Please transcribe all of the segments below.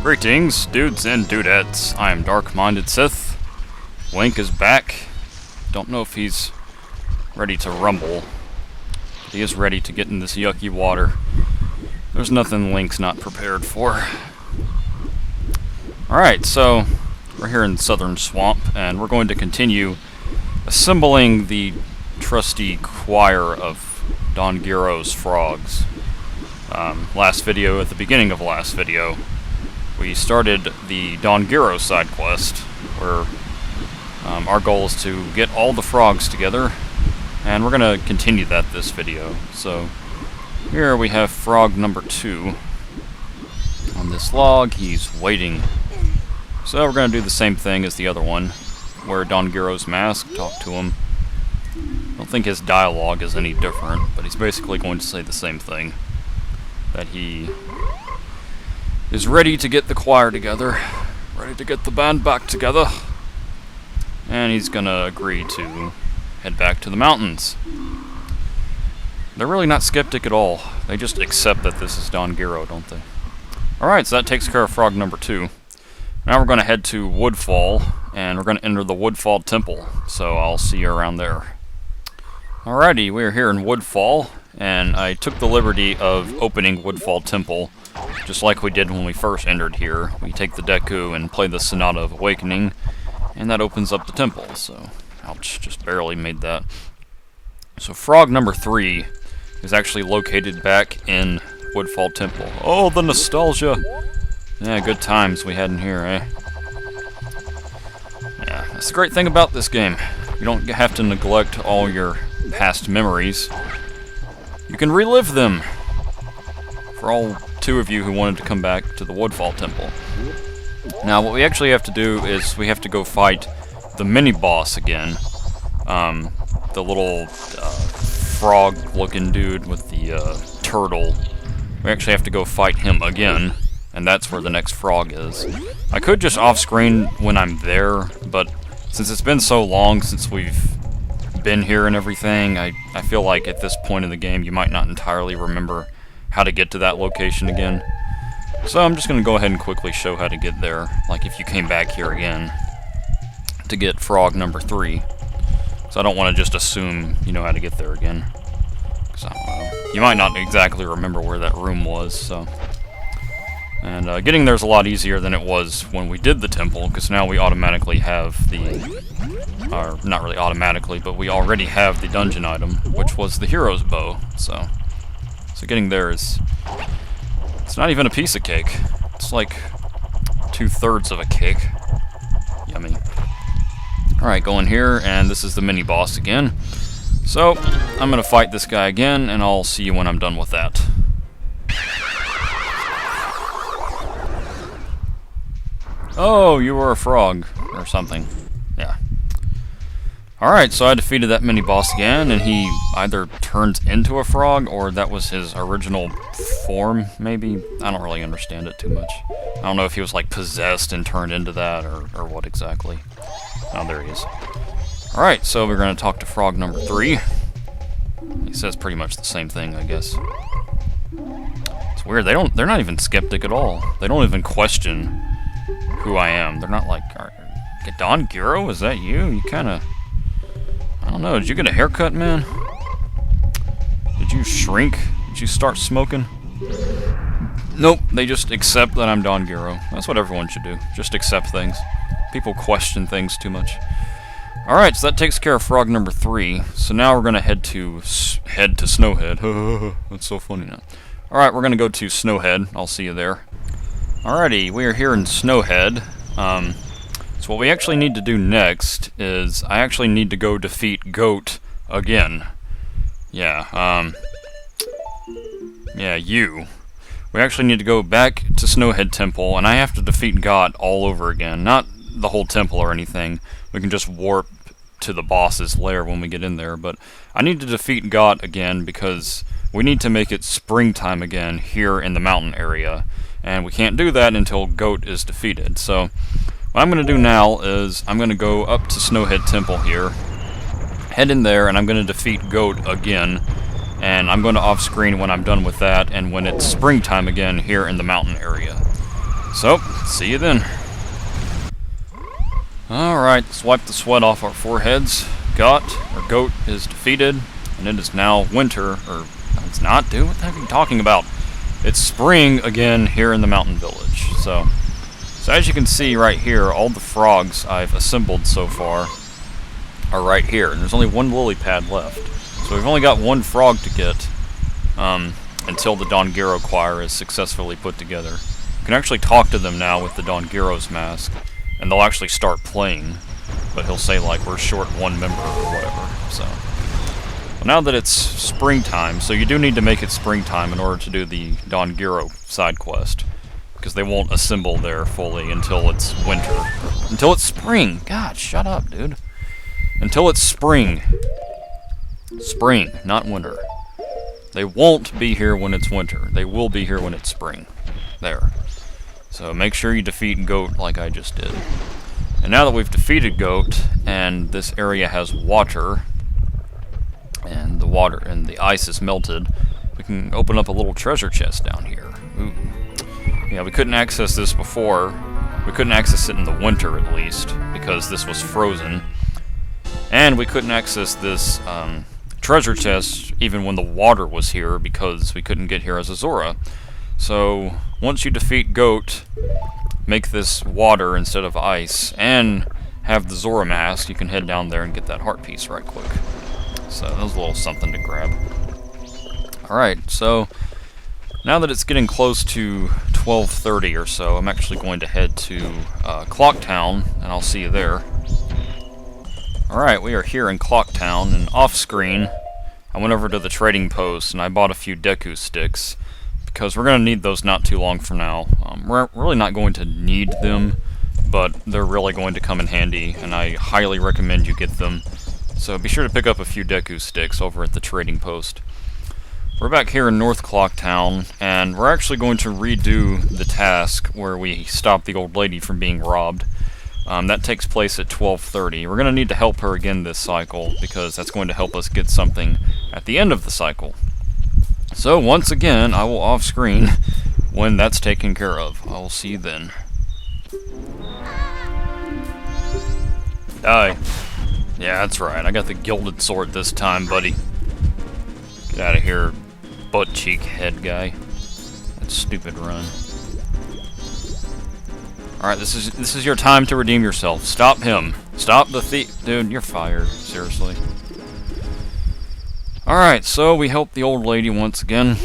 Greetings, dudes and dudettes. I am darkmindedsith. Link is back. Don't know if he's ready to rumble, but he is ready to get in this yucky water. There's nothing Link's not prepared for. Alright, so we're here in Southern Swamp, and we're going to continue assembling the trusty choir of Don Giro's frogs. Last video, at the beginning of last video, we started the Don Giro side quest, where our goal is to get all the frogs together, and we're going to continue that this video. So here we have frog number 2 on this log. He's waiting. So we're going to do the same thing as the other one. Wear Don Giro's mask, talk to him. I don't think his dialogue is any different, but he's basically going to say the same thing. That he is ready to get the choir together, ready to get the band back together, and he's gonna agree to head back to the mountains. They're really not skeptic at all. They just accept that this is Don Giro, don't they? Alright, so that takes care of frog number 2. Now we're gonna head to Woodfall, and we're gonna enter the Woodfall Temple, so I'll see you around there. Alrighty, we're here in Woodfall, and I took the liberty of opening Woodfall Temple just like we did when we first entered here. We take the Deku and play the Sonata of Awakening, and that opens up the temple, so ouch, just barely made that. So frog number 3 is actually located back in Woodfall Temple. Oh, the nostalgia! Yeah, good times we had in here, eh? Yeah, that's the great thing about this game. You don't have to neglect all your past memories. You can relive them! For all 2 of you who wanted to come back to the Woodfall Temple. Now, what we actually have to do is we have to go fight the mini-boss again. The little frog-looking dude with the turtle. We actually have to go fight him again, and that's where the next frog is. I could just off-screen when I'm there, but since it's been so long since we've been here and everything, I feel like at this point in the game you might not entirely remember how to get to that location again. So I'm just going to go ahead and quickly show how to get there, like if you came back here again to get frog number 3. So I don't want to just assume you know how to get there again. 'Cause I don't know. You might not exactly remember where that room was, so. And getting there is a lot easier than it was when we did the temple, because now we automatically have the... or not really automatically, but we already have the dungeon item, which was the hero's bow, so getting there is... it's not even a piece of cake. It's like 2/3 of a cake. Yummy. Alright, go in here, and this is the mini-boss again. So, I'm gonna fight this guy again, and I'll see you when I'm done with that. Oh, you were a frog, or something. Yeah. Alright, so I defeated that mini-boss again, and he either turns into a frog, or that was his original form, maybe? I don't really understand it too much. I don't know if he was, like, possessed and turned into that, or what exactly. Oh, there he is. Alright, so we're going to talk to frog number 3. He says pretty much the same thing, I guess. It's weird, they're not even skeptic at all. They don't even question who I am. They're not like, Don Giro, is that you? You kinda... I don't know, did you get a haircut, man? Did you shrink? Did you start smoking? Nope, they just accept that I'm Don Giro. That's what everyone should do. Just accept things. People question things too much. Alright, so that takes care of frog number 3. So now we're gonna head to Snowhead. That's so funny now. Alright, we're gonna go to Snowhead. I'll see you there. Alrighty, we are here in Snowhead. So what we actually need to do next is I actually need to go defeat Goat again. Yeah, you. We actually need to go back to Snowhead Temple, and I have to defeat God all over again. Not the whole temple or anything. We can just warp to the boss's lair when we get in there, but I need to defeat God again because we need to make it springtime again here in the mountain area, and we can't do that until Goat is defeated. So what I'm going to do now is I'm going to go up to Snowhead Temple here, head in there, and I'm going to defeat Goat again, and I'm going to off-screen when I'm done with that, and when it's springtime again here in the mountain area. So, see you then. Alright, let's wipe the sweat off our foreheads. Goat is defeated, and it is now winter, or it's not, dude, what the heck are you talking about? It's spring again here in the mountain village. So as you can see right here, all the frogs I've assembled so far are right here, and there's only one lily pad left. So we've only got one frog to get until the Don Gero choir is successfully put together. You can actually talk to them now with the Don Gero's mask, and they'll actually start playing, but he'll say like we're short one member or whatever. So well, now that it's springtime, so you do need to make it springtime in order to do the Don Gero side quest, because they won't assemble there fully until it's winter. Until it's spring. God, shut up, dude. Until it's spring. Spring, not winter. They won't be here when it's winter. They will be here when it's spring. There. So make sure you defeat Goat like I just did. And now that we've defeated Goat, and this area has water, and the ice is melted, we can open up a little treasure chest down here. Ooh. Yeah, we couldn't access this before. We couldn't access it in the winter, at least, because this was frozen. And we couldn't access this treasure chest even when the water was here, because we couldn't get here as a Zora. So, once you defeat Goat, make this water instead of ice, and have the Zora mask, you can head down there and get that heart piece right quick. So, that was a little something to grab. Alright, so now that it's getting close to 12:30 or so, I'm actually going to head to Clock Town, and I'll see you there. Alright, we are here in Clock Town, and off-screen, I went over to the trading post, and I bought a few Deku sticks, because we're going to need those not too long from now. We're really not going to need them, but they're really going to come in handy, and I highly recommend you get them. So be sure to pick up a few Deku sticks over at the trading post. We're back here in North Clock Town, and we're actually going to redo the task where we stop the old lady from being robbed. That takes place at 12:30. We're going to need to help her again this cycle, because that's going to help us get something at the end of the cycle. So, once again, I will off-screen when that's taken care of. I will see you then. Die. Yeah, that's right. I got the gilded sword this time, buddy. Get out of here, butt-cheek head guy. That stupid run. Alright, this is your time to redeem yourself. Stop him. Stop the thief. Dude, you're fired. Seriously. Alright, so we helped the old lady once again.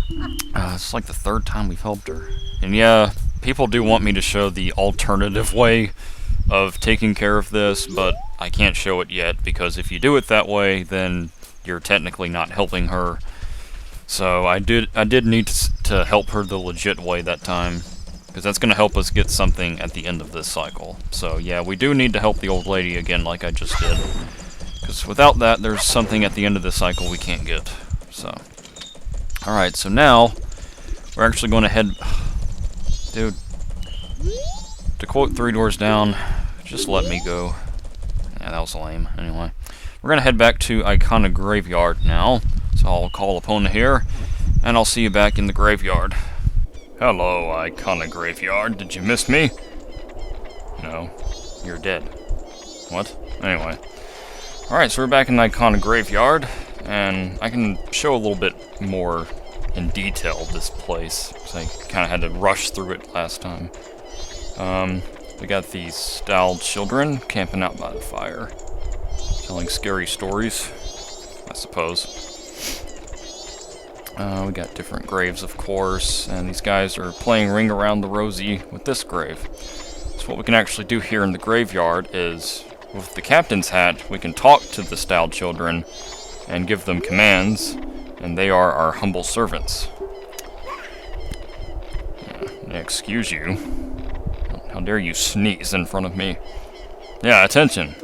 It's like the third time we've helped her. And yeah, people do want me to show the alternative way of taking care of this, but I can't show it yet, because if you do it that way, then you're technically not helping her. So I did need to help her the legit way that time, because that's going to help us get something at the end of this cycle. So yeah, we do need to help the old lady again like I just did. Because without that, there's something at the end of this cycle we can't get. So, alright, so now, we're actually going to head... Dude. To quote Three Doors Down, just let me go. Yeah, that was lame. Anyway. We're going to head back to Icona Graveyard now. So I'll call Epona here, and I'll see you back in the graveyard. Hello, Icona Graveyard. Did you miss me? No. You're dead. What? Anyway. Alright, so we're back in Icona Graveyard, and I can show a little bit more in detail this place, because I kind of had to rush through it last time. We got these styled children camping out by the fire, telling scary stories, I suppose. We got different graves, of course, and these guys are playing Ring Around the Rosie with this grave. So what we can actually do here in the graveyard is, with the captain's hat, we can talk to the styled children and give them commands, and they are our humble servants. Excuse you. How dare you sneeze in front of me? Yeah, attention.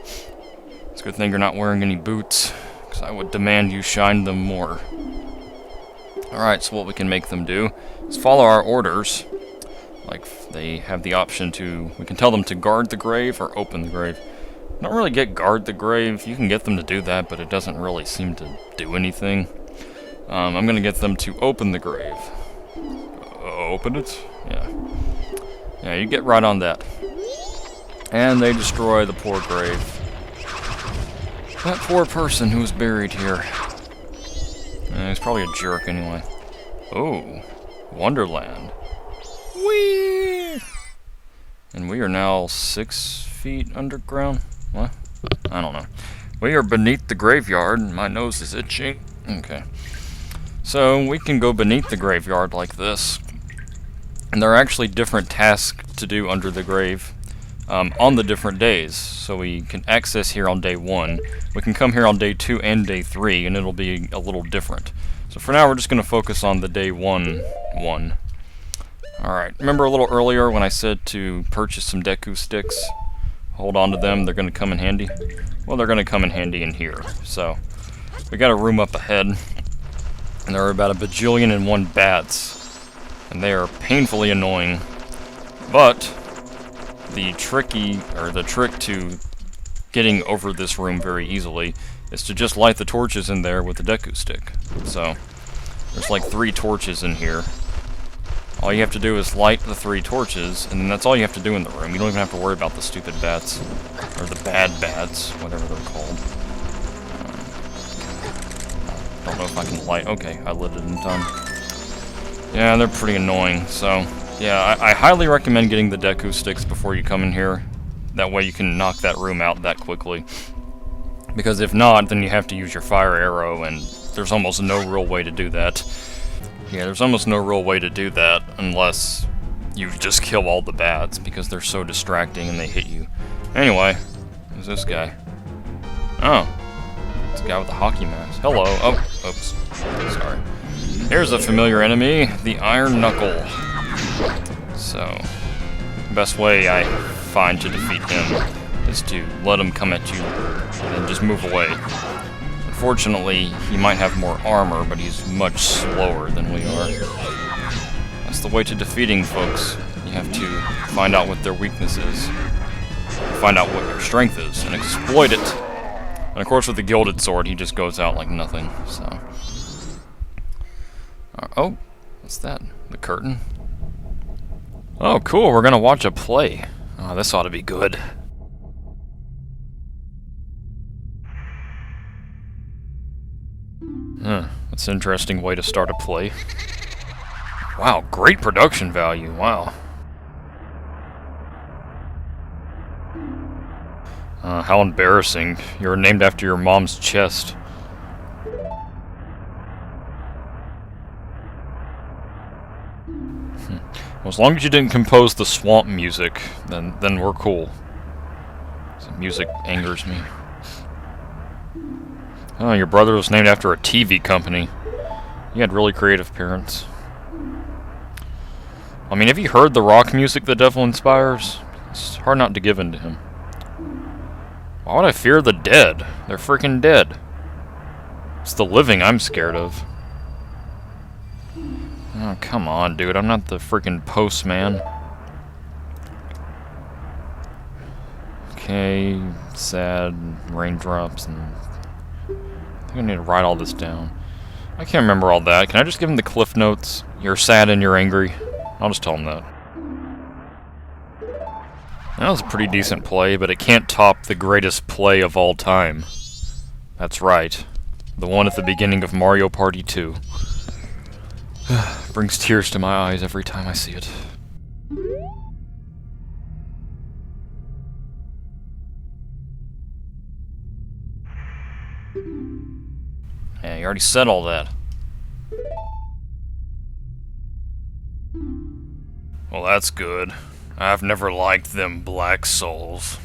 It's a good thing you're not wearing any boots, because I would demand you shine them more. Alright, so what we can make them do is follow our orders. Like, they have the option to... We can tell them to guard the grave or open the grave. Don't really get guard the grave. You can get them to do that, but it doesn't really seem to do anything. I'm going to get them to open the grave. Open it? Yeah. Yeah, you get right on that. And they destroy the poor grave. That poor person who was buried here. He's probably a jerk anyway. Oh, Wonderland. Whee! And we are now 6 feet underground? What? I don't know. We are beneath the graveyard, and my nose is itchy. Okay. So, we can go beneath the graveyard like this. And there are actually different tasks to do under the grave on the different days. So we can access here on day 1. We can come here on day 2 and day 3, and it'll be a little different. So for now, we're just going to focus on the day 1 one. Alright, remember a little earlier when I said to purchase some Deku sticks? Hold on to them, they're going to come in handy? Well, they're going to come in handy in here. So, we got a room up ahead, and there are about a bajillion and 1 bats. And they are painfully annoying. But, the trick to getting over this room very easily is to just light the torches in there with the Deku stick. So, there's like 3 torches in here. All you have to do is light the 3 torches, and then that's all you have to do in the room. You don't even have to worry about the stupid bats. Or the bad bats, whatever they're called. Don't know if I can light... Okay, I lit it in time. Yeah, they're pretty annoying, so... Yeah, I highly recommend getting the Deku sticks before you come in here. That way you can knock that room out that quickly. Because if not, then you have to use your fire arrow, and there's almost no real way to do that. Yeah, there's almost no real way to do that unless you just kill all the bats, because they're so distracting and they hit you. Anyway, who's this guy? Oh, it's a guy with a hockey mask. Hello. Oh, oops. Sorry. Here's a familiar enemy, the Iron Knuckle. So, the best way I find to defeat him is to let him come at you and just move away. Unfortunately, he might have more armor, but he's much slower than we are. That's the way to defeating folks. You have to find out what their weakness is, find out what your strength is, and exploit it. And of course with the Gilded Sword, he just goes out like nothing, so... oh, what's that? The curtain? Oh, cool, we're gonna watch a play. Oh, this ought to be good. That's an interesting way to start a play. Wow, great production value, wow. How embarrassing. You're named after your mom's chest. Well, as long as you didn't compose the swamp music, then we're cool. So music angers me. Oh, your brother was named after a TV company. You had really creative parents. I mean, have you heard the rock music the devil inspires? It's hard not to give in to him. Why would I fear the dead? They're freaking dead. It's the living I'm scared of. Oh, come on, dude. I'm not the freaking postman. Okay, sad raindrops and... I need to write all this down. I can't remember all that. Can I just give him the cliff notes? You're sad and you're angry. I'll just tell him that. That was a pretty decent play, but it can't top the greatest play of all time. That's right. The one at the beginning of Mario Party 2. Brings tears to my eyes every time I see it. Yeah, you already said all that. Well, that's good. I've never liked them black souls.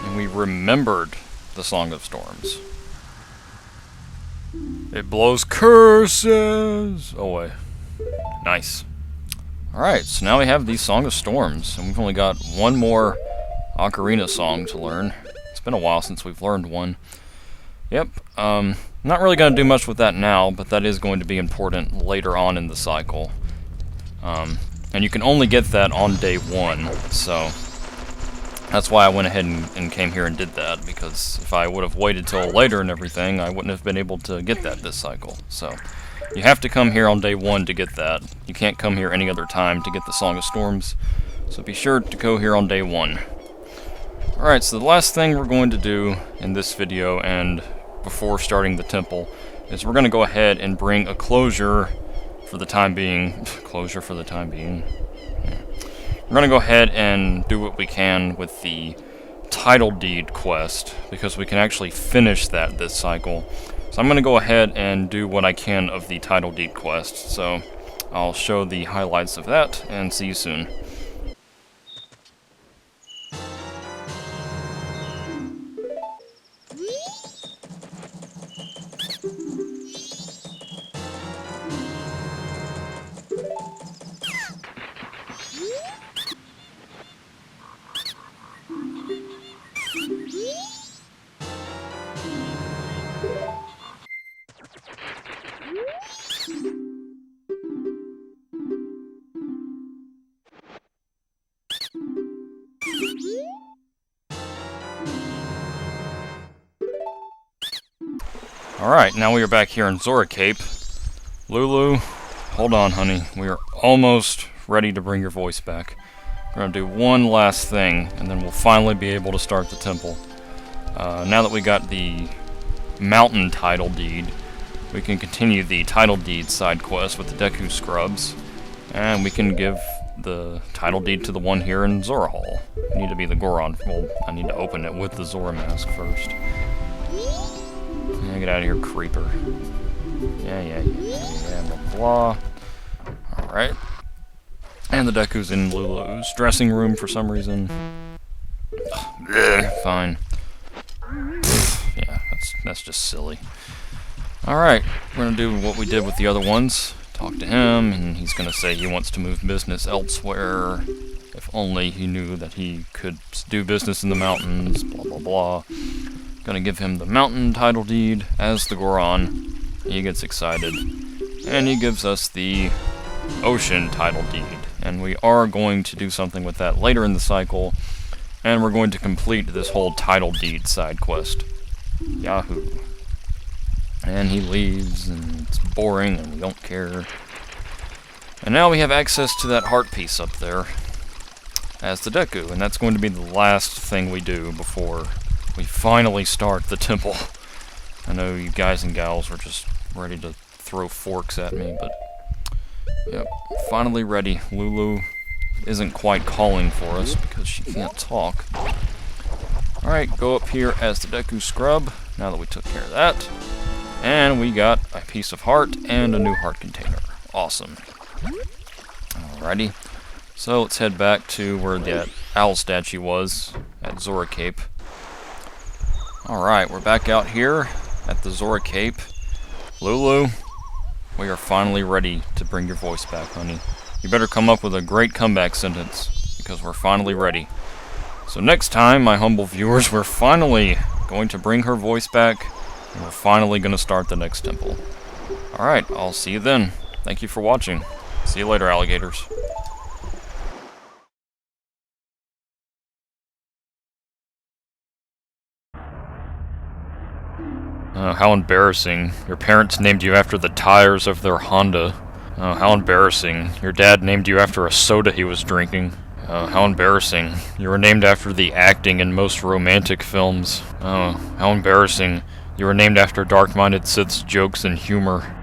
And we remembered the Song of Storms. It blows curses away. Nice. Alright, so now we have the Song of Storms, and we've only got one more Ocarina song to learn. It's It's been a while since we've learned one. Yep, not really going to do much with that now, but that is going to be important later on in the cycle. And you can only get that on day 1, so that's why I went ahead and came here and did that, because if I would have waited till later and everything, I wouldn't have been able to get that this cycle. So you have to come here on day 1 to get that. You can't come here any other time to get the Song of Storms, so be sure to go here on day 1. Alright, so the last thing we're going to do in this video and before starting the temple is we're going to go ahead and bring a closure for the time being. We're going to go ahead and do what we can with the title deed quest, because we can actually finish that this cycle. So I'm going to go ahead and do what I can of the title deed quest. So I'll show the highlights of that and see you soon. Alright, now we are back here in Zora Cape. Lulu, hold on, honey. We are almost ready to bring your voice back. We're going to do one last thing, and then we'll finally be able to start the temple. Now that we got the mountain title deed, we can continue the title deed side quest with the Deku Scrubs, and we can give the title deed to the one here in Zora Hall. We need to be the Goron. Well, I need to open it with the Zora mask first. Yeah, get out of here, creeper. Yeah, blah, blah. Alright. And the Deku's in Lulu's dressing room for some reason. Ugh, fine. Yeah, that's just silly. Alright, we're gonna do what we did with the other ones. Talk to him, and he's gonna say he wants to move business elsewhere. If only he knew that he could do business in the mountains, blah blah blah. Gonna give him the mountain title deed as the Goron. He gets excited. And he gives us the ocean title deed. And we are going to do something with that later in the cycle. And we're going to complete this whole title deed side quest. Yahoo. And he leaves, and it's boring, and we don't care. And now we have access to that heart piece up there as the Deku. And that's going to be the last thing we do before we finally start the temple. I know you guys and gals were just ready to throw forks at me, but yep, finally ready. Lulu isn't quite calling for us because she can't talk. Alright, go up here as the Deku Scrub, now that we took care of that. And we got a piece of heart and a new heart container. Awesome. Alrighty, so let's head back to where that owl statue was at Zora Cape. Alright, we're back out here at the Zora Cape. Lulu, we are finally ready to bring your voice back, honey. You better come up with a great comeback sentence, because we're finally ready. So next time, my humble viewers, we're finally going to bring her voice back, and we're finally going to start the next temple. Alright, I'll see you then. Thank you for watching. See you later, alligators. How embarrassing. Your parents named you after the tires of their Honda. How embarrassing. Your dad named you after a soda he was drinking. How embarrassing. You were named after the acting in most romantic films. How embarrassing. You were named after dark-minded Sith's jokes and humor.